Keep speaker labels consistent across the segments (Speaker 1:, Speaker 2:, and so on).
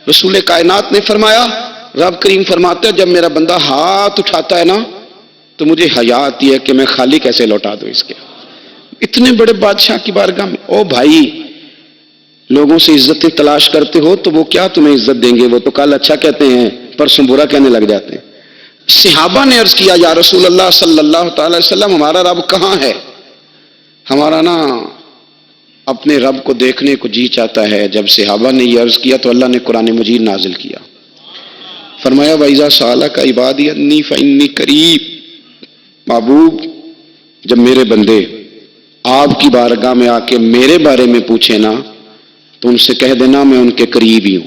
Speaker 1: رسول کائنات نے فرمایا، رب کریم فرماتا ہے جب میرا بندہ ہاتھ اٹھاتا ہے نا تو مجھے حیا آتی ہے کہ میں خالی کیسے لوٹا دوں اس کے۔ اتنے بڑے بادشاہ کی بارگاہ میں، او بھائی لوگوں سے عزتیں تلاش کرتے ہو تو وہ کیا تمہیں عزت دیں گے؟ وہ تو کل اچھا کہتے ہیں پرسوں برا کہنے لگ جاتے ہیں۔ صحابہ نے عرض کیا یا رسول اللہ صلی اللہ تعالی وسلم ہمارا رب کہاں ہے؟ ہمارا نا اپنے رب کو دیکھنے کو جی چاہتا ہے۔ جب صحابہ نے یہ عرض کیا تو اللہ نے قرآن مجید نازل کیا، فرمایا وَإِذَا سَأَلَكَ عِبَادِي أَنِّي فَإِنِّي قَرِيبٌ، محبوب جب میرے بندے آپ کی بارگاہ میں آ کے میرے بارے میں پوچھیں نا تو ان سے کہہ دینا میں ان کے قریب ہی ہوں،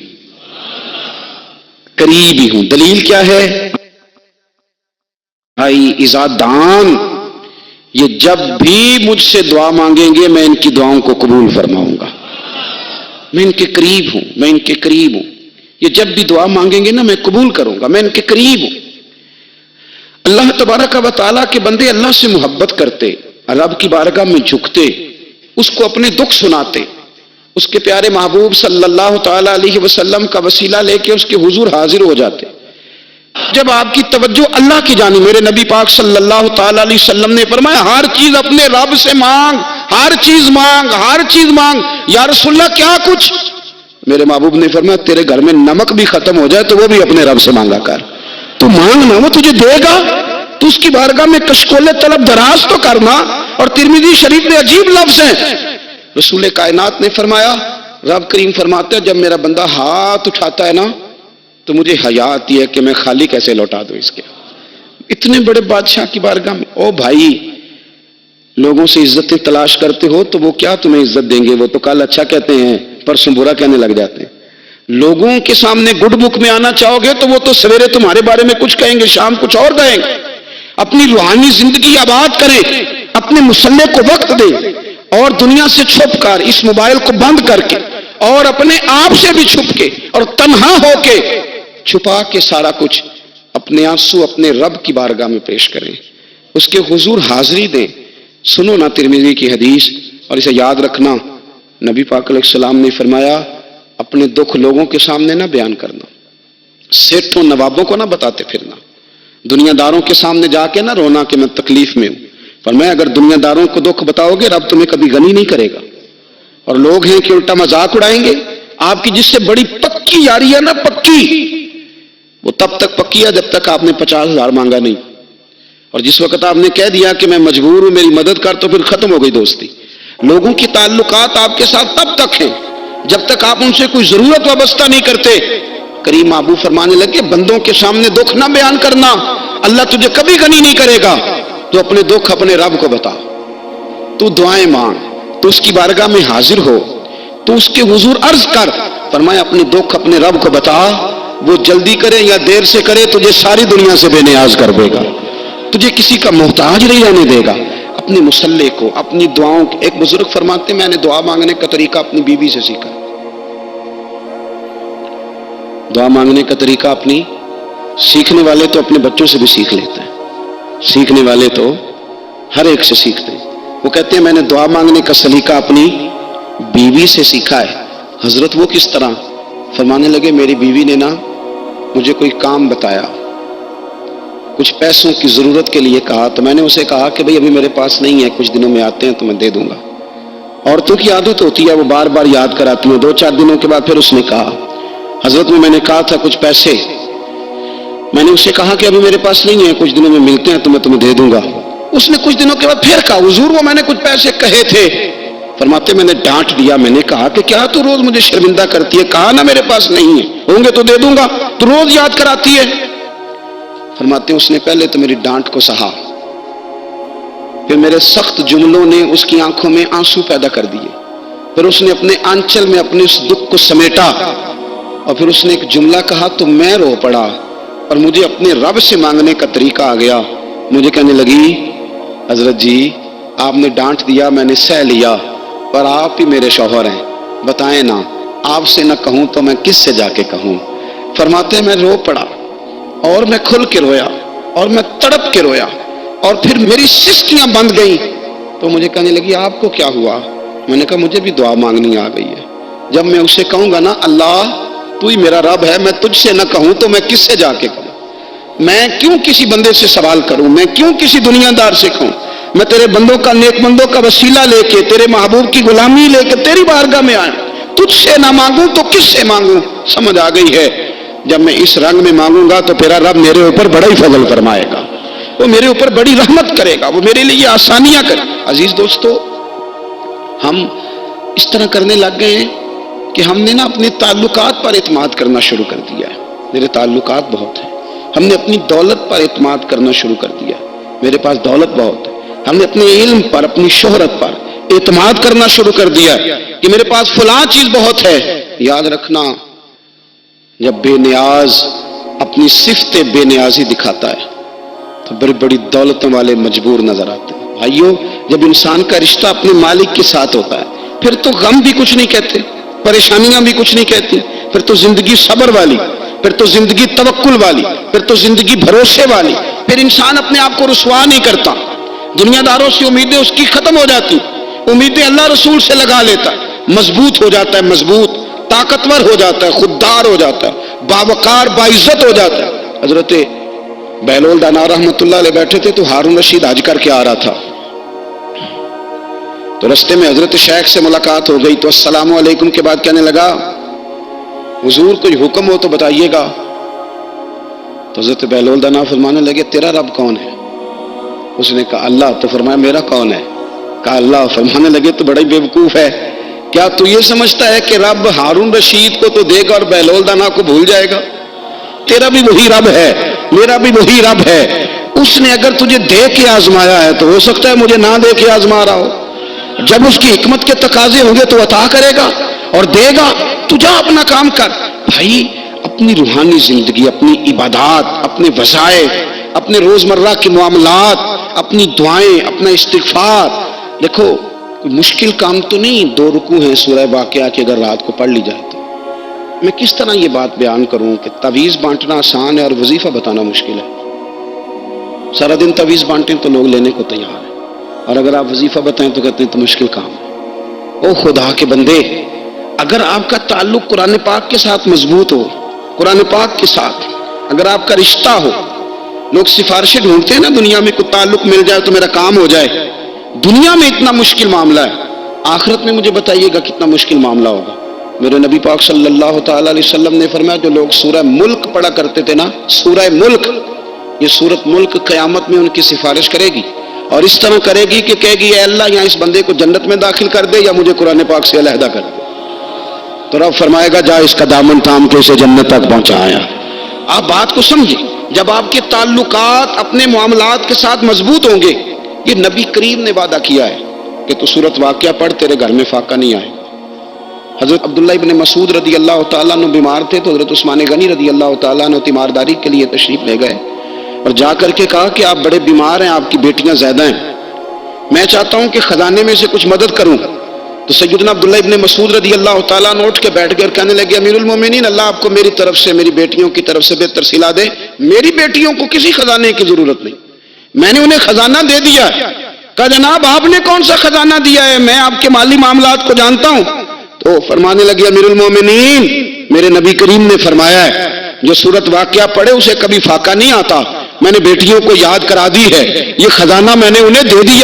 Speaker 1: قریب ہی ہوں۔ دلیل کیا ہے؟ اذا دعان، یہ جب بھی مجھ سے دعا مانگیں گے میں ان کی دعاؤں کو قبول فرماؤں گا، میں ان کے قریب ہوں، میں ان کے قریب ہوں۔ یہ جب بھی دعا مانگیں گے نا میں قبول کروں گا، میں ان کے قریب ہوں۔ اللہ تبارک و تعالیٰ کے بندے اللہ سے محبت کرتے، رب کی بارگاہ میں جھکتے، اس کو اپنے دکھ سناتے، اس کے پیارے محبوب صلی اللہ تعالی علیہ وسلم کا وسیلہ لے کے اس کے حضور حاضر ہو جاتے۔ جب آپ کی توجہ اللہ کی جانب، میرے نبی پاک صلی اللہ تعالی علیہ وسلم نے فرمایا ہر چیز اپنے رب سے مانگ، ہر چیز مانگ، ہر چیز مانگ۔ یا رسول اللہ کیا کچھ؟ میرے محبوب نے فرمایا تیرے گھر میں نمک بھی ختم ہو جائے تو وہ بھی اپنے رب سے مانگا کر، تو مانگنا وہ تجھے دے گا، تو اس کی بارگاہ میں کشکول طلب دراز تو کرنا۔ اور ترمذی شریف میں عجیب لفظ ہیں، رسول کائنات نے فرمایا، رب کریم فرماتا ہے جب میرا بندہ ہاتھ اٹھاتا ہے نا تو مجھے حیا آتی ہے کہ میں خالی کیسے لوٹا دوں اس کے۔ اتنے بڑے بادشاہ کی بارگاہ میں، او بھائی لوگوں سے عزتیں تلاش کرتے ہو تو وہ کیا تمہیں عزت دیں گے؟ وہ تو کل اچھا کہتے ہیں پرسوں برا کہنے لگ جاتے ہیں۔ لوگوں کے سامنے گڈ بک میں آنا چاہو گے تو وہ تو سویرے تمہارے بارے میں کچھ کہیں گے، شام کچھ اور کہیں گے۔ اپنی روحانی زندگی آباد کریں، اپنے مسلح کو وقت دیں، اور دنیا سے چھپ کر اس موبائل کو بند کر کے اور اپنے آپ سے بھی چھپ کے اور تنہا ہو کے چھپا کے سارا کچھ اپنے آنسو اپنے رب کی بارگاہ میں پیش کریں، اس کے حضور حاضری دیں۔ سنو نا ترمذی کی حدیث، اور اسے یاد رکھنا، نبی پاک علیہ السلام نے فرمایا اپنے دکھ لوگوں کے سامنے نہ بیان کرنا، سیٹھوں نوابوں کو نہ بتاتے پھرنا، دنیا داروں کے سامنے جا کے نہ رونا کہ میں تکلیف میں ہوں۔ فرمایا اگر دنیا داروں کو دکھ بتاؤ گے رب تمہیں کبھی غنی نہیں کرے گا۔ اور لوگ ہیں کہ الٹا مذاق اڑائیں گے۔ آپ کی جس سے بڑی پکی یاری ہے نا، پکی، وہ تب تک پکی ہے جب تک آپ نے 50,000 مانگا نہیں، اور جس وقت آپ نے کہہ دیا کہ میں مجبور ہوں میری مدد کر تو پھر ختم ہو گئی دوستی۔ لوگوں کی تعلقات آپ کے ساتھ تب تک ہیں جب تک آپ ان سے کوئی ضرورت وابستہ نہیں کرتے۔ کریم محبوب فرمانے لگے بندوں کے سامنے دکھ نہ بیان کرنا، اللہ تجھے کبھی غنی نہیں کرے گا۔ تو اپنے دکھ اپنے رب کو بتا، تو دعائیں مانگ، تو اس کی بارگاہ میں حاضر ہو، تو اس کے حضور عرض کر۔ فرمایا اپنے دکھ اپنے رب کو بتا، وہ جلدی کرے یا دیر سے کرے تجھے ساری دنیا سے بے نیاز کر دے گا، تجھے کسی کا محتاج نہیں رہنے دے گا۔ اپنے مسلح کو، اپنی دعاؤں، ایک بزرگ فرماتے میں نے دعا مانگنے کا طریقہ اپنی بیوی سے سیکھا، دعا مانگنے کا طریقہ اپنی، سیکھنے والے تو اپنے بچوں سے بھی سیکھ لیتے ہیں، سیکھنے والے تو ہر ایک سے سیکھتے ہیں۔ وہ کہتے ہیں میں نے دعا مانگنے کا سلیقہ اپنی بیوی سے سیکھا ہے۔ حضرت وہ کس طرح؟ فرمانے لگے میری بیوی نے نا مجھے کوئی کام بتایا، کچھ پیسوں کی ضرورت کے لیے کہا، تو میں نے اسے کہا کہ بھئی ابھی میرے پاس نہیں ہے، کچھ دنوں میں آتے ہیں تو میں دے دوں گا۔ عورتوں کی عادت ہوتی ہے وہ بار بار یاد کراتی ہیں، 2-4 دنوں کے بعد پھر اس نے کہا حضرت میں نے کہا تھا کچھ پیسے، میں نے اسے کہا کہ ابھی میرے پاس نہیں ہے، کچھ دنوں میں ملتے ہیں تو میں تمہیں دے دوں گا۔ اس نے کچھ دنوں کے بعد پھر کہا حضور وہ میں نے کچھ پیسے کہے تھے۔ فرماتے میں نے ڈانٹ دیا، میں نے کہا کہ کیا تو روز مجھے شرمندہ کرتی ہے، کہا نا میرے پاس نہیں ہے، ہوں گے تو دے دوں گا، تو روز یاد کراتی ہے۔ فرماتے اس نے پہلے تو میری ڈانٹ کو سہا، پھر میرے سخت جملوں نے اس کی آنکھوں میں آنسو پیدا کر دیے، پھر اس نے اپنے آنچل میں اپنے اس دکھ کو سمیٹا، اور پھر اس نے ایک جملہ کہا تو میں رو پڑا، اور مجھے اپنے رب سے مانگنے کا طریقہ آ گیا۔ مجھے کہنے لگی حضرت جی آپ نے ڈانٹ دیا، میں نے سہ لیا، پر آپ ہی میرے شوہر ہیں، بتائیں نا آپ سے نہ کہوں تو میں کس سے جا کے کہوں۔ فرماتے میں رو پڑا، اور میں کھل کے رویا، اور میں تڑپ کے رویا، اور پھر میری سسکیاں بند گئیں۔ تو مجھے کہنے لگی آپ کو کیا ہوا؟ میں نے کہا مجھے بھی دعا مانگنی آ گئی ہے، جب میں اسے کہوں گا نا اللہ تو ہی میرا رب ہے، میں تجھ سے نہ کہوں تو میں کس سے جا کے کہوں؟ میں کیوں کسی بندے سے سوال کروں؟ میں کیوں کسی دنیا دار سے کہوں؟ میں تیرے بندوں کا، نیک بندوں کا وسیلہ لے کے، تیرے محبوب کی غلامی لے کے تیری بارگاہ میں آیا، تجھ سے نہ مانگوں تو کس سے مانگوں؟ سمجھ آ گئی ہے؟ جب میں اس رنگ میں مانگوں گا تو میرا رب میرے اوپر بڑا ہی فضل فرمائے گا، وہ میرے اوپر بڑی رحمت کرے گا، وہ میرے لیے آسانیاں کرے گا۔ عزیز دوستو، ہم اس طرح کرنے لگ گئے ہیں کہ ہم نے نا اپنے تعلقات پر اعتماد کرنا شروع کر دیا ہے۔ میرے تعلقات بہت ہیں۔ ہم نے اپنی دولت پر اعتماد کرنا شروع کر دیا ہے، میرے پاس دولت بہت ہے۔ ہم نے اپنے علم پر، اپنی شہرت پر اعتماد کرنا شروع کر دیا کہ میرے پاس فلاں چیز بہت ہے۔ یاد رکھنا، جب بے نیاز اپنی صفت بے نیازی دکھاتا ہے تو بڑی بڑی دولتوں والے مجبور نظر آتے ہیں۔ بھائیو، جب انسان کا رشتہ اپنے مالک کے ساتھ ہوتا ہے پھر تو غم بھی کچھ نہیں کہتے، پریشانیاں بھی کچھ نہیں کہتی، پھر تو زندگی صبر والی، پھر تو زندگی توکل والی، پھر تو زندگی بھروسے والی، پھر انسان اپنے آپ کو رسوا نہیں کرتا، دنیا داروں سے امیدیں اس کی ختم ہو جاتی، امیدیں اللہ رسول سے لگا لیتا ہے، مضبوط ہو جاتا ہے، مضبوط، طاقتور ہو جاتا ہے، خوددار ہو جاتا ہے، باوقار باعزت ہو جاتا ہے۔ حضرت بہلول دانا رحمۃ اللہ علیہ بیٹھے تھے تو ہارون رشید حج کر کے آ رہا تھا، تو رستے میں حضرت شیخ سے ملاقات ہو گئی تو السلام علیکم کے بعد کہنے لگا، حضور کوئی حکم ہو تو بتائیے گا۔ تو حضرت بہلول دانا فرمانے لگے، تیرا رب کون ہے؟ اس نے کہا اللہ۔ تو فرمایا میرا کون ہے؟ کہا اللہ۔ فرمانے لگے تو بڑا ہی بیوقوف ہے، کیا تو یہ سمجھتا ہے کہ رب ہارون رشید کو تو دے گا اور بہلول دانا کو بھول جائے گا؟ تیرا بھی وہی رب ہے، میرا بھی وہی رب ہے۔ اس نے اگر تجھے دے کے آزمایا ہے تو ہو سکتا ہے مجھے نہ دے کے آزما رہا ہو۔ جب اس کی حکمت کے تقاضے ہوں گے تو عطا کرے گا اور دے گا، تو جا اپنا کام کر۔ بھائی، اپنی روحانی زندگی، اپنی عبادات، اپنے وظائف، اپنے روزمرہ کے معاملات، اپنی دعائیں، اپنا استغفار، دیکھو کوئی مشکل کام تو نہیں، 2 رکوع ہیں سورہ واقعہ کی، اگر رات کو پڑھ لی جائے تو۔ میں کس طرح یہ بات بیان کروں کہ تعویذ بانٹنا آسان ہے اور وظیفہ بتانا مشکل ہے۔ سارا دن تعویذ بانٹیں تو لوگ لینے کو تیار ہیں، اور اگر آپ وظیفہ بتائیں تو کہتے ہیں تو مشکل کام ہے۔ او خدا کے بندے، اگر آپ کا تعلق قرآن پاک کے ساتھ مضبوط ہو، قرآن پاک کے ساتھ اگر آپ کا رشتہ ہو، لوگ سفارشیں ڈھونڈتے ہیں نا دنیا میں، کوئی تعلق مل جائے تو میرا کام ہو جائے۔ دنیا میں اتنا مشکل معاملہ ہے، آخرت میں مجھے بتائیے گا کتنا مشکل معاملہ ہوگا۔ میرے نبی پاک صلی اللہ تعالی علیہ وسلم نے فرمایا، جو لوگ سورہ ملک پڑھا کرتے تھے نا، سورہ ملک، یہ سورت ملک قیامت میں ان کی سفارش کرے گی، اور اس طرح کرے گی کہ کہے گی اے اللہ یہاں اس بندے کو جنت میں داخل کر دے یا مجھے قرآن پاک سے علیحدہ کر دے۔ تو رب فرمائے گا جا اس کا دامن تھام کے اسے جنت تک پہنچایا۔ آپ بات کو سمجھیں، جب آپ کے تعلقات اپنے معاملات کے ساتھ مضبوط ہوں گے، یہ نبی کریم نے وعدہ کیا ہے کہ تو سورت واقعہ پڑھ، تیرے گھر میں فاقہ نہیں آئے۔ حضرت عبداللہ ابن مسعود رضی اللہ تعالیٰ عنہ بیمار تھے تو حضرت عثمان غنی رضی اللہ تعالیٰ عنہ تیمارداری کے لیے تشریف لے گئے اور جا کر کے کہا کہ آپ بڑے بیمار ہیں، آپ کی بیٹیاں زیادہ ہیں، میں چاہتا ہوں کہ خزانے میں سے کچھ مدد کروں۔ تو سیدنا عبداللہ ابن مسعود رضی اللہ تعالیٰ عنہ اٹھ کے بیٹھ گئے اور کہنے لگے، امیر المومنین، اللہ آپ کو میری طرف سے، میری بیٹیوں کی طرف سے بہتر صلہ دے، میری بیٹیوں کو کسی خزانے کی ضرورت نہیں، میں نے انہیں خزانہ دے دیا۔ کہا جناب آپ نے کون سا خزانہ دیا ہے، میں آپ کے مالی معاملات کو جانتا ہوں۔ تو فرمانے لگے، امیر المومنین، میرے نبی کریم نے فرمایا ہے جو سورت واقعہ پڑھے اسے کبھی فاقہ نہیں آتا، میں نے بیٹیوں کو یاد کرا دی ہے، یہ خزانہ میں نے انہیں دے دیا۔